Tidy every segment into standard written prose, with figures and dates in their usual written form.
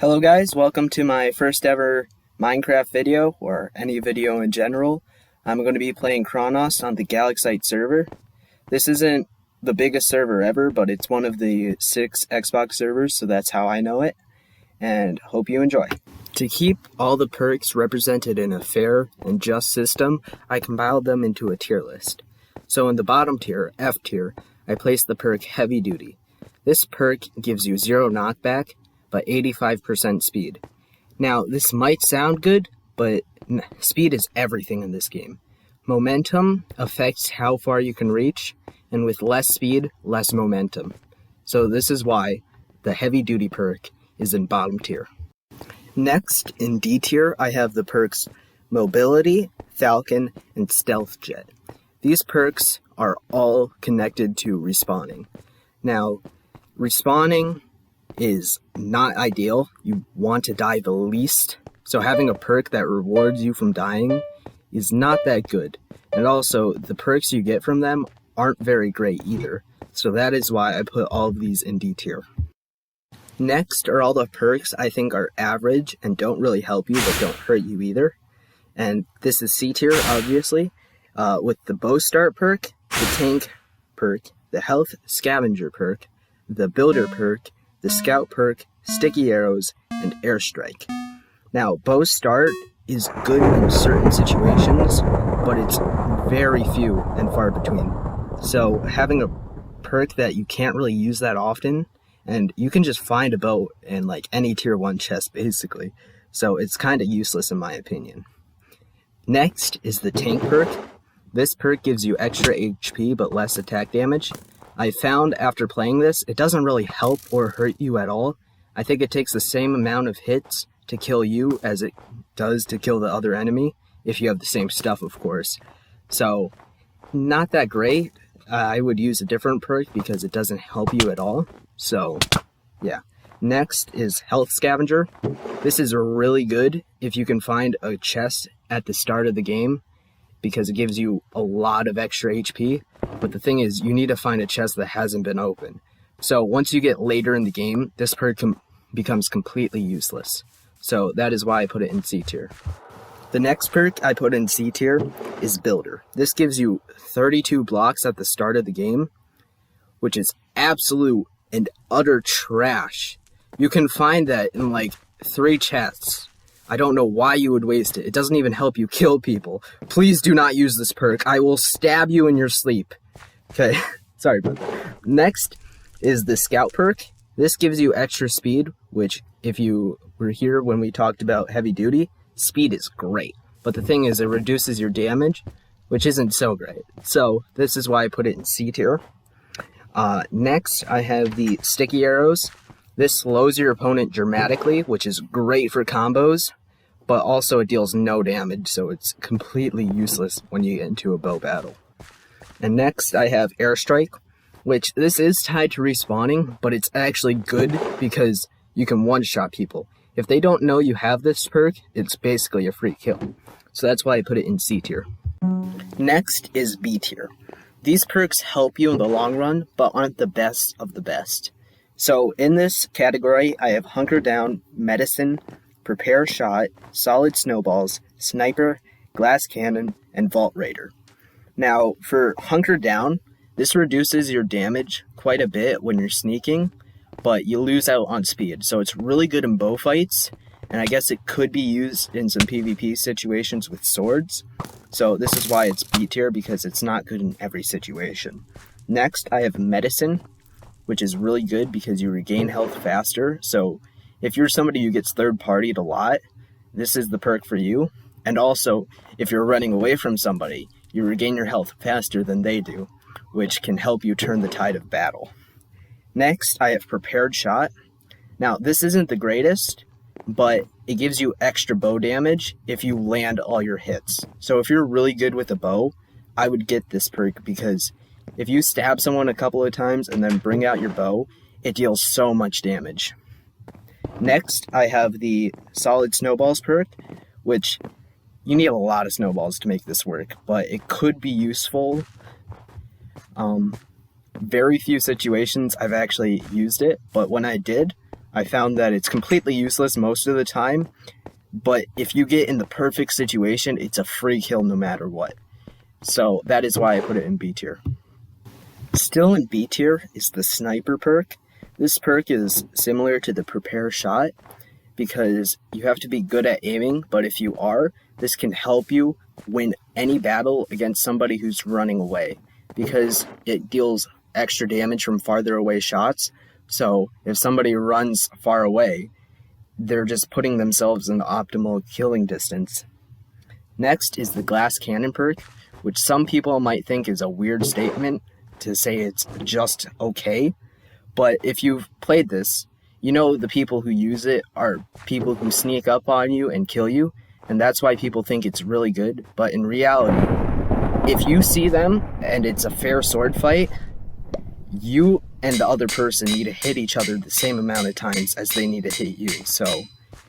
Hello guys, welcome to my first ever Minecraft video, or any video in general. I'm going to be playing Chronos on the Galaxite server. This isn't the biggest server ever, but it's one of the 6 Xbox servers, so that's how I know it, and hope you enjoy. To keep all the perks represented in a fair and just system, I compiled them into a tier list. So in the bottom tier, F tier, I placed the perk Heavy Duty. This perk gives you 0 knockback, but 85% speed. Now, this might sound good, but speed is everything in this game. Momentum affects how far you can reach, and with less speed, less momentum. So this is why the Heavy Duty perk is in bottom tier. Next, in D tier, I have the perks Mobility, Falcon, and Stealth Jet. These perks are all connected to respawning. Now, respawning is not ideal. You want to die the least, so having a perk that rewards you from dying is not that good. And also, the perks you get from them aren't very great either, so that is why I put all of these in D tier. Next are all the perks I think are average and don't really help you but don't hurt you either, and this is C tier obviously, with the Bow Start perk, the Tank perk, the Health Scavenger perk, the Builder perk, the Scout perk, Sticky Arrows, and Airstrike. Now, Bow Start is good in certain situations, but it's very few and far between. So having a perk that you can't really use that often, and you can just find a bow in like any tier 1 chest basically, so it's kind of useless in my opinion. Next is the Tank perk. This perk gives you extra HP but less attack damage. I found after playing this, it doesn't really help or hurt you at all. I think it takes the same amount of hits to kill you as it does to kill the other enemy, if you have the same stuff, of course. So, not that great. I would use a different perk because it doesn't help you at all. So, yeah. Next is Health Scavenger. This is really good if you can find a chest at the start of the game, because it gives you a lot of extra HP, but the thing is, you need to find a chest that hasn't been opened. So once you get later in the game, this perk becomes completely useless. So that is why I put it in C tier. The next perk I put in C tier is Builder. This gives you 32 blocks at the start of the game, which is absolute and utter trash. You can find that in like 3 chests. I don't know why you would waste it. It doesn't even help you kill people. Please do not use this perk. I will stab you in your sleep. Okay, sorry about that. Next is the Scout perk. This gives you extra speed, which if you were here when we talked about Heavy Duty, speed is great. But the thing is, it reduces your damage, which isn't so great. So this is why I put it in C tier. Next, I have the Sticky Arrows. This slows your opponent dramatically, which is great for combos, but also it deals no damage, so it's completely useless when you get into a bow battle. And next I have Airstrike, which this is tied to respawning, but it's actually good because you can one-shot people. If they don't know you have this perk, it's basically a free kill. So that's why I put it in C tier. Next is B tier. These perks help you in the long run, but aren't the best of the best. So in this category, I have Hunker Down, Medicine, Prepare Shot, Solid Snowballs, Sniper, Glass Cannon, and Vault Raider. Now, for Hunker Down, this reduces your damage quite a bit when you're sneaking, but you lose out on speed. So it's really good in bow fights, and I guess it could be used in some PvP situations with swords. So this is why it's B tier, because it's not good in every situation. Next, I have Medicine, which is really good because you regain health faster. So if you're somebody who gets third-partied a lot, this is the perk for you. And also, if you're running away from somebody, you regain your health faster than they do, which can help you turn the tide of battle. Next, I have Prepared Shot. Now, this isn't the greatest, but it gives you extra bow damage if you land all your hits. So if you're really good with a bow, I would get this perk, because if you stab someone a couple of times and then bring out your bow, it deals so much damage. Next, I have the Solid Snowballs perk, which you need a lot of snowballs to make this work, but it could be useful. Very few situations I've actually used it, but when I did, I found that it's completely useless most of the time, but if you get in the perfect situation, it's a free kill no matter what. So that is why I put it in B tier. Still in B tier is the sniper perk. This perk is similar to the prepare shot because you have to be good at aiming, but if you are, this can help you win any battle against somebody who's running away because it deals extra damage from farther away shots. So if somebody runs far away, they're just putting themselves in the optimal killing distance. Next is the glass cannon perk, which some people might think is a weird statement to say it's just okay. But if you've played this, you know the people who use it are people who sneak up on you and kill you, and that's why people think it's really good. But in reality, if you see them and it's a fair sword fight, you and the other person need to hit each other the same amount of times as they need to hit you. So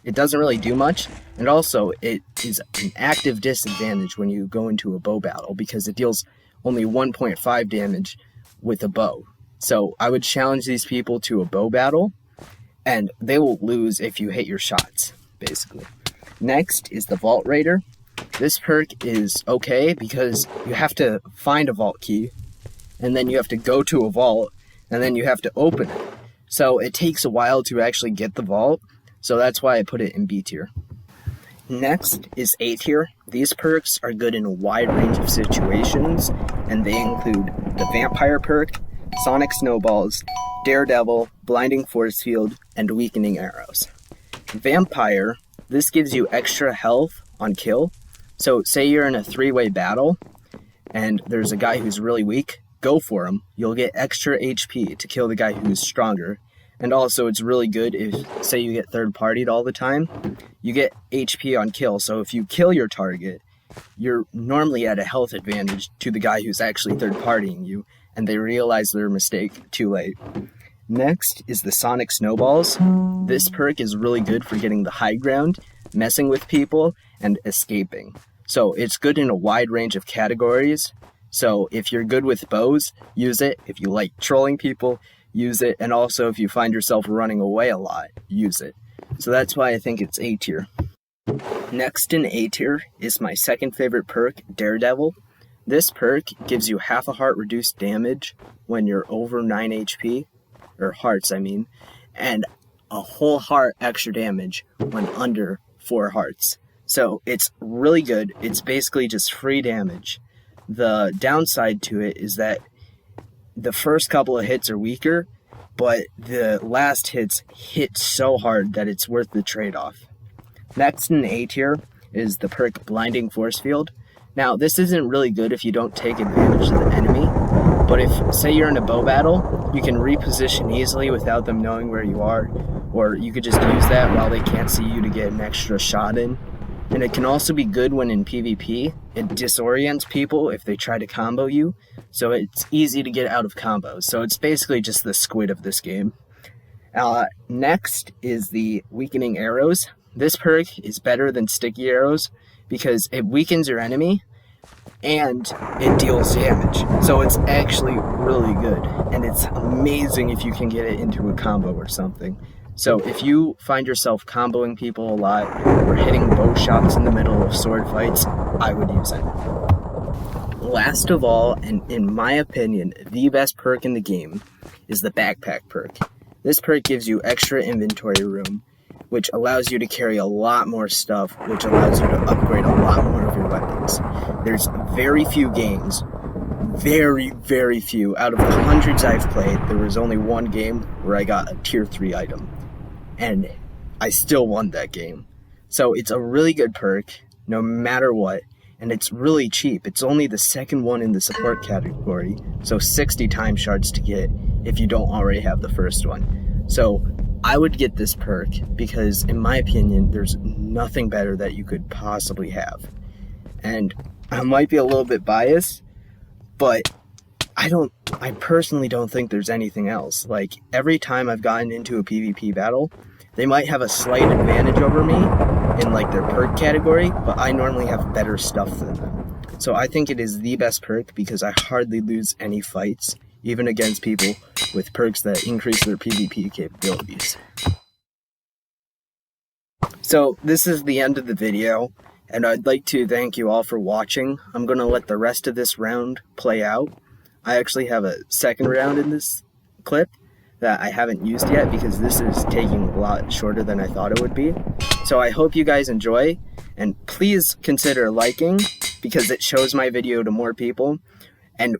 it doesn't really do much, and also it is an active disadvantage when you go into a bow battle because it deals only 1.5 damage with a bow. So I would challenge these people to a bow battle, and they will lose if you hit your shots, basically. Next is the Vault Raider. This perk is okay because you have to find a vault key, and then you have to go to a vault, and then you have to open it. So it takes a while to actually get the vault, so that's why I put it in B tier. Next is A tier. These perks are good in a wide range of situations, and they include the Vampire perk, Sonic Snowballs, Daredevil, Blinding Force Field, and Weakening Arrows. Vampire, this gives you extra health on kill. So say you're in a 3-way battle, and there's a guy who's really weak, go for him. You'll get extra HP to kill the guy who's stronger. And also it's really good if, say you get third-partied all the time, you get HP on kill. So if you kill your target, you're normally at a health advantage to the guy who's actually third-partying you, and they realize their mistake too late. Next is the Sonic Snowballs. This perk is really good for getting the high ground, messing with people, and escaping. So it's good in a wide range of categories. So if you're good with bows, use it. If you like trolling people, use it. And also if you find yourself running away a lot, use it. So that's why I think it's A tier. Next in A tier is my second favorite perk, Daredevil. This perk gives you half a heart reduced damage when you're over 9 HP, or hearts I mean, and a whole heart extra damage when under 4 hearts. So it's really good. It's basically just free damage. The downside to it is that the first couple of hits are weaker, but the last hits hit so hard that it's worth the trade-off. Next in A tier is the perk Blinding Force Field. Now, this isn't really good if you don't take advantage of the enemy, but if, say you're in a bow battle, you can reposition easily without them knowing where you are, or you could just use that while they can't see you to get an extra shot in. And it can also be good when in PvP. It disorients people if they try to combo you, so it's easy to get out of combos. So it's basically just the squid of this game. Next is the Weakening Arrows. This perk is better than Sticky Arrows because it weakens your enemy and it deals damage. So it's actually really good, and it's amazing if you can get it into a combo or something. So if you find yourself comboing people a lot or hitting bow shots in the middle of sword fights, I would use it. Last of all, and in my opinion, the best perk in the game is the Backpack perk. This perk gives you extra inventory room, which allows you to carry a lot more stuff, which allows you to upgrade a lot more of your weapons. There's very few games, very few. Out of the hundreds I've played, there was only one game where I got a tier 3 item, and I still won that game. So it's a really good perk, no matter what, and it's really cheap. It's only the second one in the support category, so 60 time shards to get if you don't already have the first one. So I would get this perk because, in my opinion, there's nothing better that you could possibly have. And I might be a little bit biased, but I personally don't think there's anything else. Like, every time I've gotten into a PvP battle, they might have a slight advantage over me in like their perk category, but I normally have better stuff than them. So I think it is the best perk because I hardly lose any fights, even against people with perks that increase their PvP capabilities. So this is the end of the video, and I'd like to thank you all for watching. I'm going to let the rest of this round play out. I actually have a second round in this clip that I haven't used yet because this is taking a lot shorter than I thought it would be. So I hope you guys enjoy, and please consider liking because it shows my video to more people. And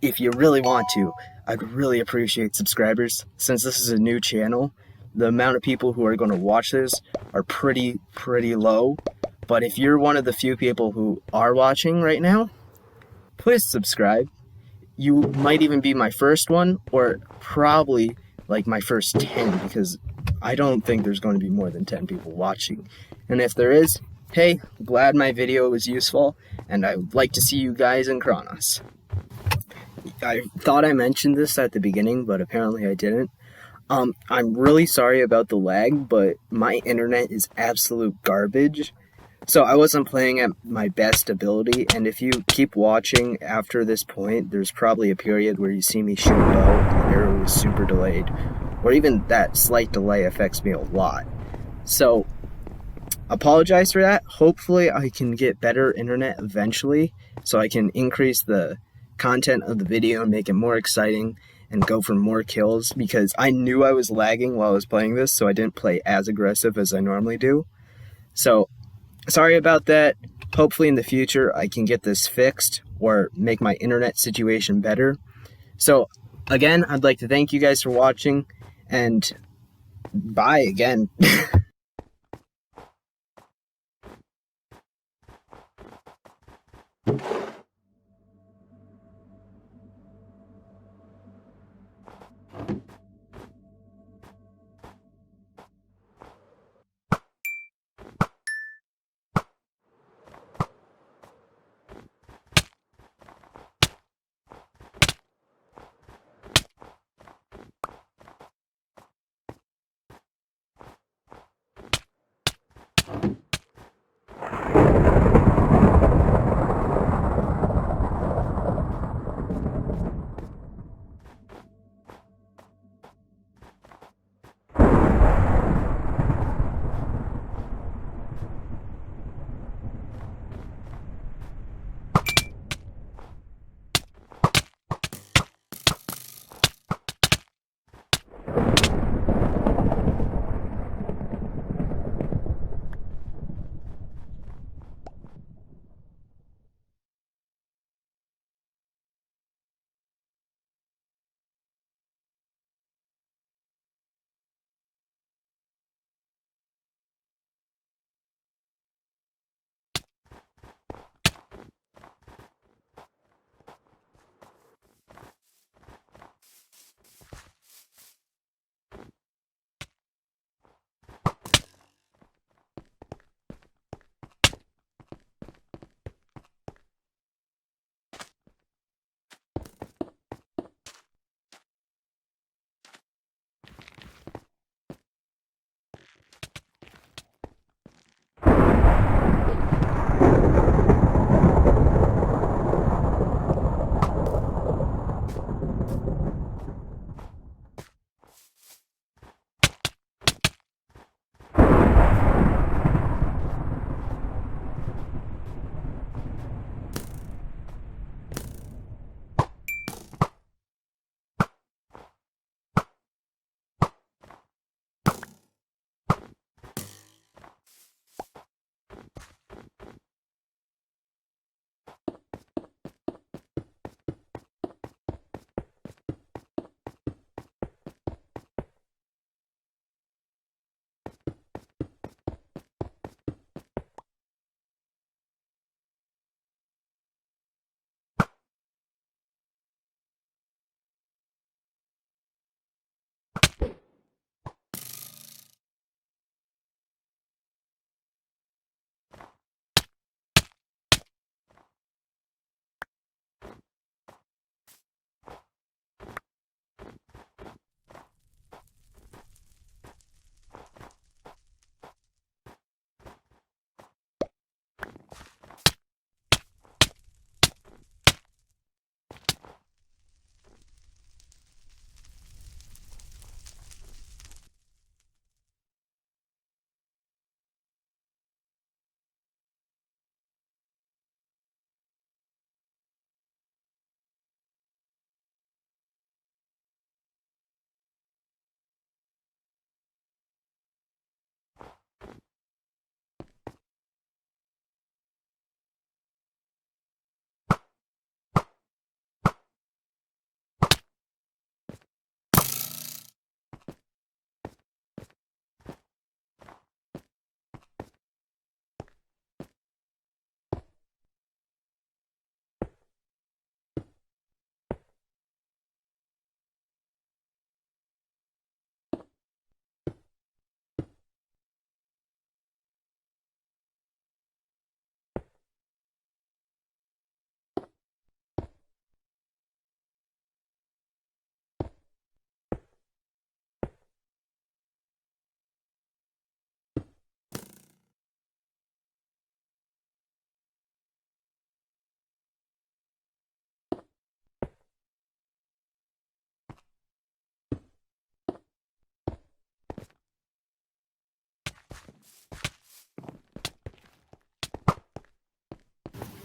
if you really want to, I'd really appreciate subscribers. Since this is a new channel, the amount of people who are going to watch this are pretty low. But if you're one of the few people who are watching right now, please subscribe. You might even be my first one, or probably like my first 10, because I don't think there's going to be more than 10 people watching. And if there is, hey, glad my video was useful, and I would like to see you guys in Chronos. I thought I mentioned this at the beginning, but apparently I didn't. I'm really sorry about the lag, but my internet is absolute garbage. So I wasn't playing at my best ability, and if you keep watching after this point, there's probably a period where you see me shoot a bow and the arrow is super delayed, or even that slight delay affects me a lot. So apologize for that. Hopefully I can get better internet eventually, so I can increase the content of the video and make it more exciting and go for more kills, because I knew I was lagging while I was playing this, so I didn't play as aggressive as I normally do. So sorry about that. Hopefully in the future I can get this fixed or make my internet situation better. So again, I'd like to thank you guys for watching, and bye again.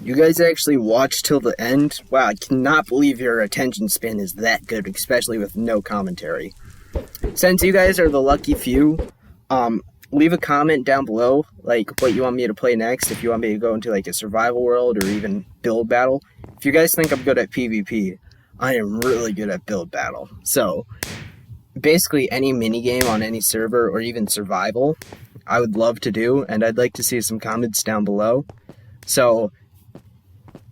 You guys actually watch till the end? Wow, I cannot believe your attention span is that good, especially with no commentary. Since you guys are the lucky few, leave a comment down below, like what you want me to play next, if you want me to go into like a survival world or even build battle. If you guys think I'm good at PvP, I am really good at build battle. So, basically any minigame on any server or even survival, I would love to do, and I'd like to see some comments down below. So,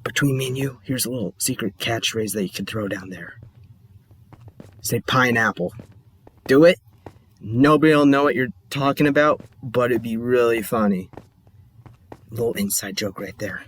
between me and you, here's a little secret catchphrase that you can throw down there. Say pineapple. Do it. Nobody will know what you're talking about, but it'd be really funny. Little inside joke right there.